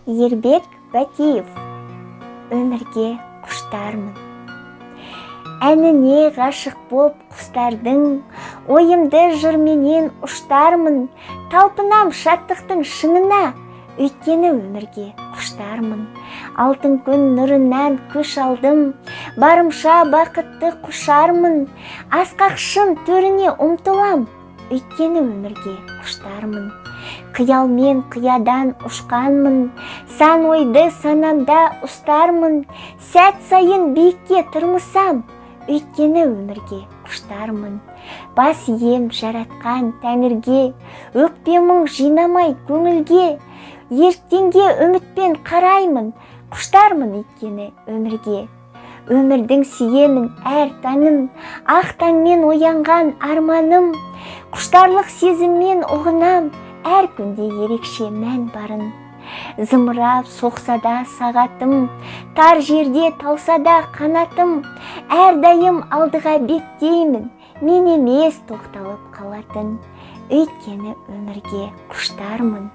Ербек Бәкиев. Өмірге құштармын. Әніне ғашық боп құстардың, ойымды жырменен ұштармын. Талпынам шаттықтың шыңына, өйткені өмірге құштармын. Алтын күн нұрынан күш алдым, барымша бақытты құшармын. Асқақ шын төріне ұмтылам, өйткені өмірге құштармын. Қиялмен қиядан ұшқанмын, сан ойды санамда ұстармын. Сәт сайын биікке тырмысам, өйткені өмірге құштармын. Бас ием жаратқан тәңірге, өкпемің жинамай көңілге. Ертеңге үмітпен қараймын, құштармын өйткені өмірге. Өмірдің сүйемін әр таңын, ақ таңмен оянған арманым. Құштарлық сезіммен ұғынам, әр күнде ерекше мән барын. Зымырап соқса да сағатым, тар жерде талса да қанатым. Әрдайым алдыға беттеймін, мен емес тоқталып қалатын. Өйткені өмірге құштармын.